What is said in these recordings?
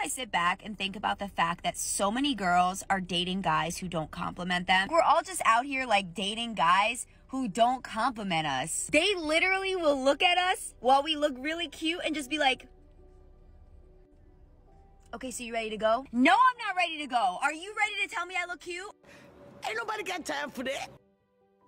I sit back and think about the fact that so many girls are dating guys who don't compliment them. We're all just out here like dating guys who don't compliment us. They literally will look at us while we look really cute and just be like, okay, so you ready to go? No, I'm not ready to go. Are you ready to tell me I look cute? Ain't nobody got time for that.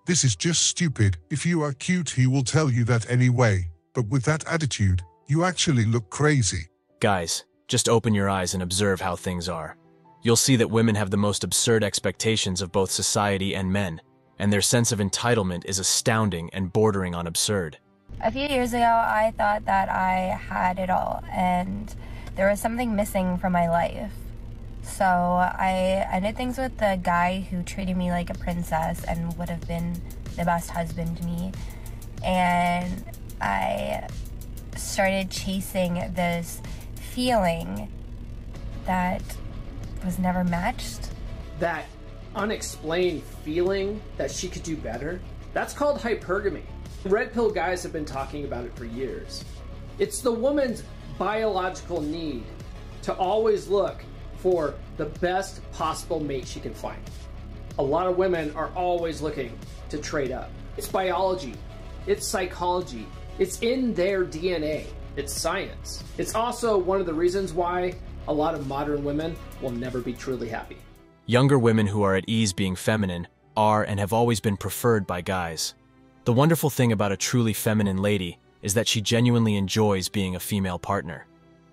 This is just stupid. If you are cute, he will tell you that anyway. But with that attitude, you actually look crazy. Guys, just open your eyes and observe how things are. You'll see that women have the most absurd expectations of both society and men, and their sense of entitlement is astounding and bordering on absurd. A few years ago, I thought that I had it all, and there was something missing from my life. So I did things with the guy who treated me like a princess and would have been the best husband to me. And I started chasing this feeling that was never matched. That unexplained feeling that she could do better, that's called hypergamy. Red pill guys have been talking about it for years. It's the woman's biological need to always look for the best possible mate she can find. A lot of women are always looking to trade up. It's biology, it's psychology, it's in their DNA, it's science. It's also one of the reasons why a lot of modern women will never be truly happy. Younger women who are at ease being feminine are and have always been preferred by guys. The wonderful thing about a truly feminine lady is that she genuinely enjoys being a female partner.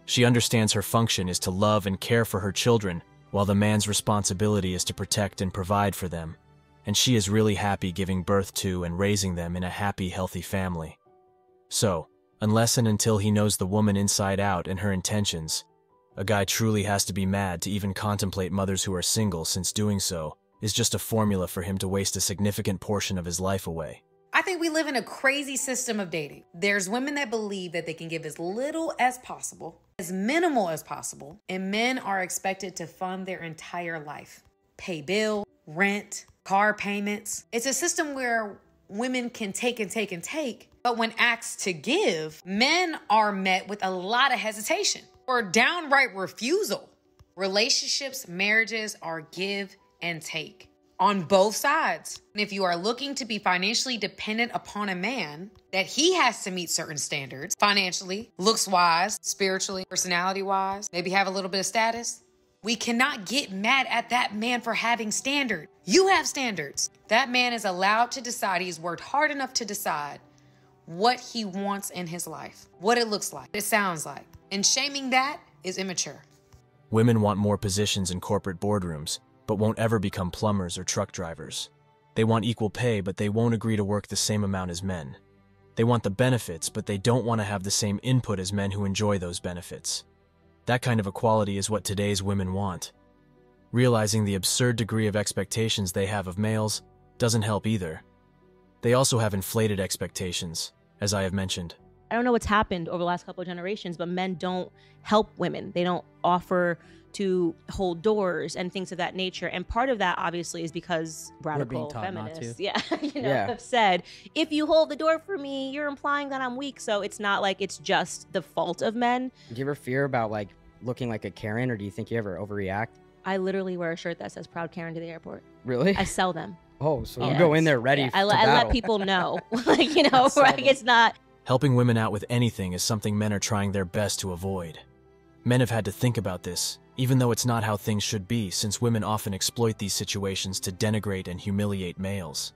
She understands her function is to love and care for her children, while the man's responsibility is to protect and provide for them. And she is really happy giving birth to and raising them in a happy, healthy family. So, unless and until he knows the woman inside out and her intentions, a guy truly has to be mad to even contemplate mothers who are single, since doing so is just a formula for him to waste a significant portion of his life away. I think we live in a crazy system of dating. There's women that believe that they can give as little as possible, as minimal as possible, and men are expected to fund their entire life. Pay bill, rent, car payments. It's a system where women can take and take and take, but when asked to give, men are met with a lot of hesitation or downright refusal. Relationships, marriages are give and take on both sides. And if you are looking to be financially dependent upon a man, that he has to meet certain standards, financially, looks-wise, spiritually, personality-wise, maybe have a little bit of status, we cannot get mad at that man for having standards. You have standards. That man is allowed to decide, he's worked hard enough to decide what he wants in his life, what it looks like, what it sounds like. And shaming that is immature. Women want more positions in corporate boardrooms, but won't ever become plumbers or truck drivers. They want equal pay, but they won't agree to work the same amount as men. They want the benefits, but they don't want to have the same input as men who enjoy those benefits. That kind of equality is what today's women want. Realizing the absurd degree of expectations they have of males doesn't help either. They also have inflated expectations, as I have mentioned. I don't know what's happened over the last couple of generations, but men don't help women. They don't offer to hold doors and things of that nature. And part of that obviously is because radical feminists, have said, if you hold the door for me, you're implying that I'm weak. So it's not like it's just the fault of men. Do you ever fear about like looking like a Karen, or do you think you ever overreact? I literally wear a shirt that says Proud Karen to the airport. Really? I sell them. Oh, so you go in there ready to I let people know, like, it's not. Helping women out with anything is something men are trying their best to avoid. Men have had to think about this, even though it's not how things should be, since women often exploit these situations to denigrate and humiliate males.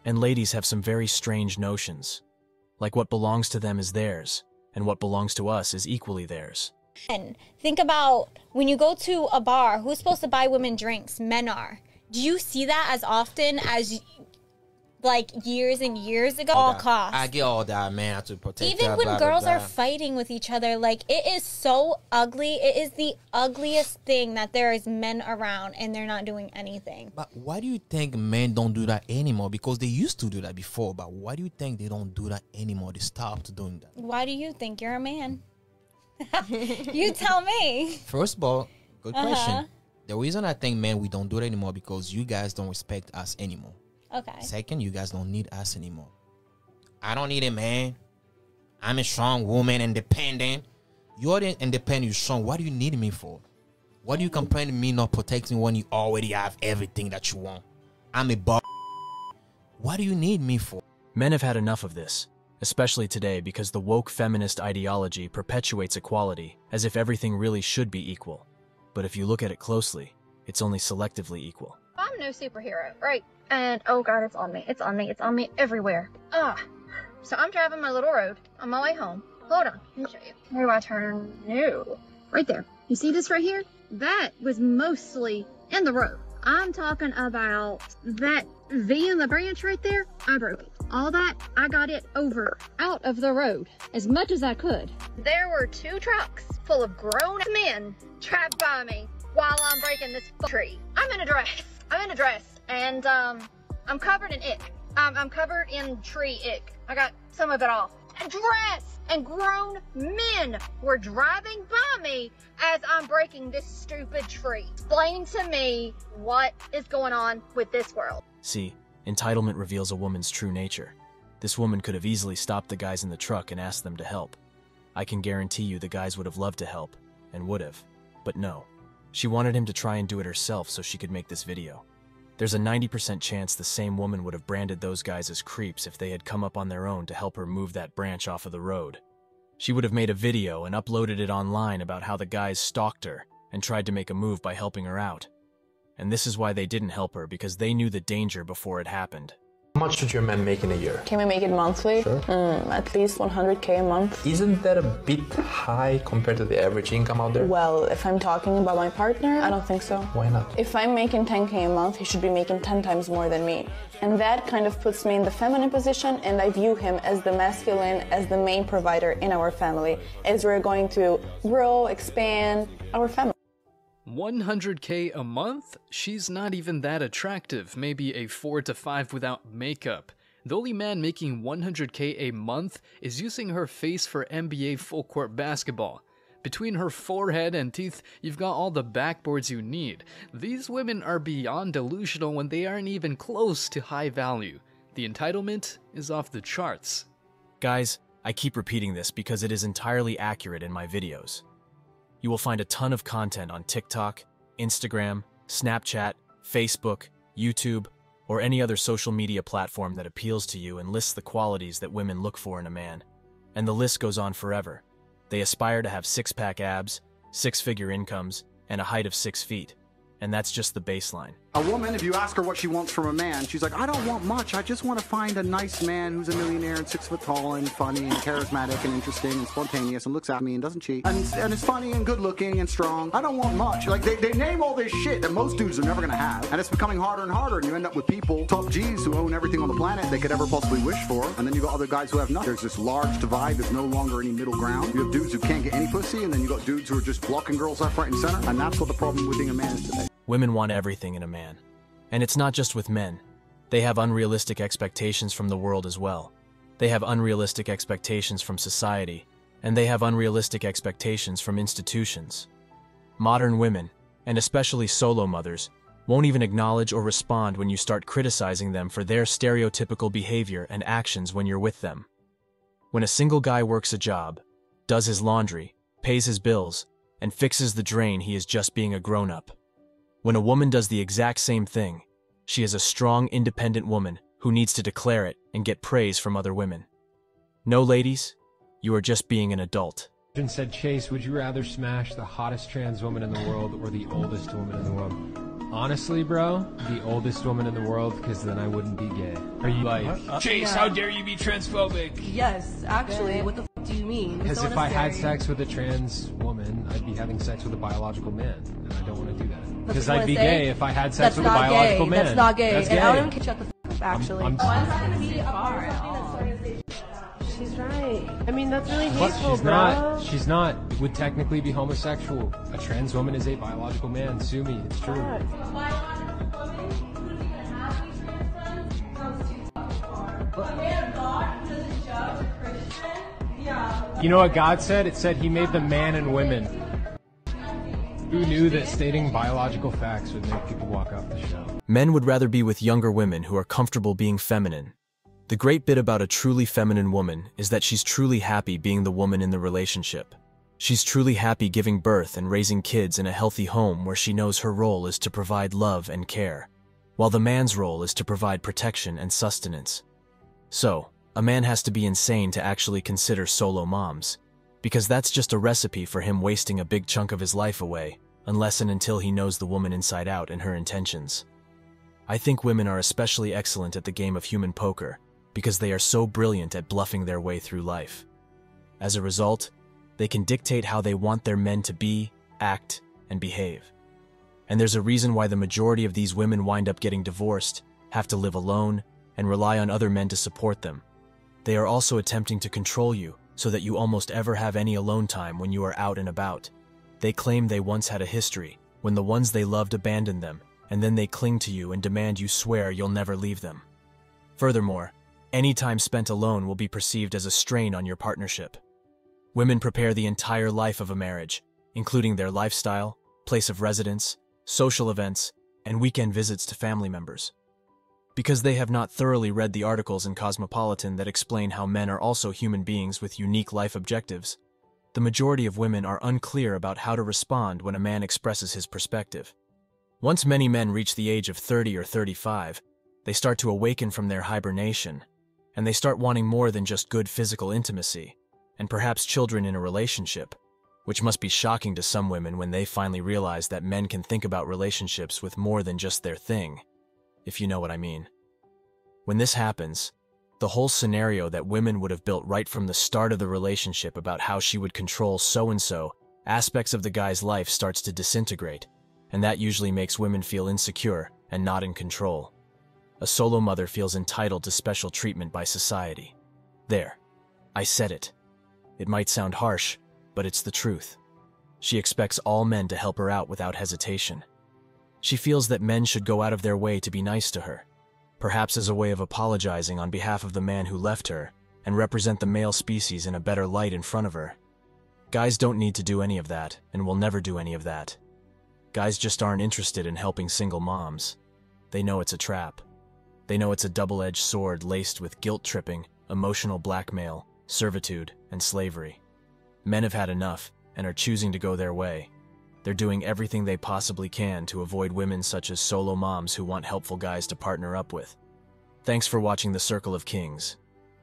And ladies have some very strange notions, like what belongs to them is theirs, and what belongs to us is equally theirs. And think about when you go to a bar, who's supposed to buy women drinks? Men are. Do you see that as often as like years and years ago? All costs. I get all that, man, to protect. Even when girls are fighting with each other, like, it is so ugly. It is the ugliest thing that there is men around and they're not doing anything. But why do you think men don't do that anymore? Because they used to do that before, but why do you think they don't do that anymore? They stopped doing that. Why do you think? You're a man. You tell me. First of all, good question. The reason I think, men, we don't do it anymore because you guys don't respect us anymore. Okay. Second, you guys don't need us anymore. I don't need a man. I'm a strong woman, independent. You're the independent, strong. What do you need me for? What do you complain to me not protecting when you already have everything that you want? I'm a boss. What do you need me for? Men have had enough of this, especially today because the woke feminist ideology perpetuates equality as if everything really should be equal. But if you look at it closely, it's only selectively equal. I'm no superhero, right? And oh god, it's on me. It's on me. It's on me everywhere. So I'm driving my little road on my way home. Hold on, let me show you. Where do I turn? No. Right there. You see this right here? That was mostly in the road. I'm talking about that V in the branch right there. I broke it. All that, I got it over out of the road as much as I could. There were 2 trucks full of grown men trapped by me while I'm breaking this tree. I'm in a dress. And I'm covered in ick. I'm covered in tree ick. I got some of it off. A dress and grown men were driving by me as I'm breaking this stupid tree. Explain to me what is going on with this world. See, entitlement reveals a woman's true nature. This woman could have easily stopped the guys in the truck and asked them to help. I can guarantee you the guys would have loved to help, and would have. But no. She wanted him to try and do it herself so she could make this video. There's a 90% chance the same woman would have branded those guys as creeps if they had come up on their own to help her move that branch off of the road. She would have made a video and uploaded it online about how the guys stalked her and tried to make a move by helping her out. And this is why they didn't help her, because they knew the danger before it happened. How much should your man make in a year? Can we make it monthly? Sure. At least 100K a month. Isn't that a bit high compared to the average income out there? Well, if I'm talking about my partner, I don't think so. Why not? If I'm making 10K a month, he should be making 10 times more than me. And that kind of puts me in the feminine position, and I view him as the masculine, as the main provider in our family, as we're going to grow, expand our family. 100K a month? She's not even that attractive, maybe a 4 to 5 without makeup. The only man making 100K a month is using her face for NBA full court basketball. Between her forehead and teeth, you've got all the backboards you need. These women are beyond delusional when they aren't even close to high value. The entitlement is off the charts. Guys, I keep repeating this because it is entirely accurate in my videos. You will find a ton of content on TikTok, Instagram, Snapchat, Facebook, YouTube, or any other social media platform that appeals to you and lists the qualities that women look for in a man. And the list goes on forever. They aspire to have 6-pack abs, 6-figure incomes, and a height of 6 feet. And that's just the baseline. A woman, if you ask her what she wants from a man, she's like, I don't want much. I just want to find a nice man who's a millionaire and 6 foot tall and funny and charismatic and interesting and spontaneous and looks at me and doesn't cheat. And is funny and good looking and strong. I don't want much. Like, they name all this shit that most dudes are never going to have. And it's becoming harder and harder. And you end up with people, top G's, who own everything on the planet they could ever possibly wish for. And then you got other guys who have nothing. There's this large divide. There's no longer any middle ground. You have dudes who can't get any pussy. And then you got dudes who are just blocking girls left, right, and center. And that's what the problem with being a man is today. Women want everything in a man. And it's not just with men. They have unrealistic expectations from the world as well. They have unrealistic expectations from society, and they have unrealistic expectations from institutions. Modern women, and especially solo mothers, won't even acknowledge or respond when you start criticizing them for their stereotypical behavior and actions when you're with them. When a single guy works a job, does his laundry, pays his bills, and fixes the drain, he is just being a grown-up. When a woman does the exact same thing, she is a strong, independent woman who needs to declare it and get praise from other women. No, ladies, you are just being an adult. Said, Chase, would you rather smash the hottest trans woman in the world or the oldest woman in the world? Honestly, bro, the oldest woman in the world, because then I wouldn't be gay. Are you like, Chase, how dare you be transphobic? Yes, actually, what the f do you mean? Because if I had sex with a trans woman, I'd be having sex with a biological man, and I don't want to do that. Because I'd be gay if I had sex with a biological man. That's not gay. That's gay. gay. And I don't even shut the f up, actually. I'm Why is that going to be a bar at all? She's right. I mean, that's really hateful, She's not. It would technically be homosexual. A trans woman is a biological man. Sue me. It's true. You know what God said? It said he made them man and women. Who knew that stating biological facts would make people walk off the show? Men would rather be with younger women who are comfortable being feminine. The great bit about a truly feminine woman is that she's truly happy being the woman in the relationship. She's truly happy giving birth and raising kids in a healthy home where she knows her role is to provide love and care, while the man's role is to provide protection and sustenance. So, a man has to be insane to actually consider solo moms, because that's just a recipe for him wasting a big chunk of his life away, unless and until he knows the woman inside out and her intentions. I think women are especially excellent at the game of human poker because they are so brilliant at bluffing their way through life. As a result, they can dictate how they want their men to be, act, and behave. And there's a reason why the majority of these women wind up getting divorced, have to live alone, and rely on other men to support them. They are also attempting to control you so that you almost ever have any alone time when you are out and about. They claim they once had a history, when the ones they loved abandoned them, and then they cling to you and demand you swear you'll never leave them. Furthermore, any time spent alone will be perceived as a strain on your partnership. Women prepare the entire life of a marriage, including their lifestyle, place of residence, social events, and weekend visits to family members. Because they have not thoroughly read the articles in Cosmopolitan that explain how men are also human beings with unique life objectives, the majority of women are unclear about how to respond when a man expresses his perspective. Once many men reach the age of 30 or 35, they start to awaken from their hibernation, and they start wanting more than just good physical intimacy, and perhaps children in a relationship, which must be shocking to some women when they finally realize that men can think about relationships with more than just their thing, if you know what I mean. When this happens, the whole scenario that women would have built right from the start of the relationship about how she would control so-and-so aspects of the guy's life starts to disintegrate, and that usually makes women feel insecure and not in control. A solo mother feels entitled to special treatment by society. There, I said it. It might sound harsh, but it's the truth. She expects all men to help her out without hesitation. She feels that men should go out of their way to be nice to her, perhaps as a way of apologizing on behalf of the man who left her and represent the male species in a better light in front of her. Guys don't need to do any of that and will never do any of that. Guys just aren't interested in helping single moms. They know it's a trap. They know it's a double-edged sword laced with guilt-tripping, emotional blackmail, servitude, and slavery. Men have had enough and are choosing to go their way. They're doing everything they possibly can to avoid women such as solo moms who want helpful guys to partner up with. Thanks for watching The Circle of Kings.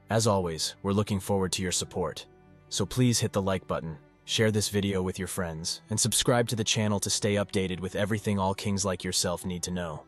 As always, we're looking forward to your support. So please hit the like button, share this video with your friends, and subscribe to the channel to stay updated with everything all kings like yourself need to know.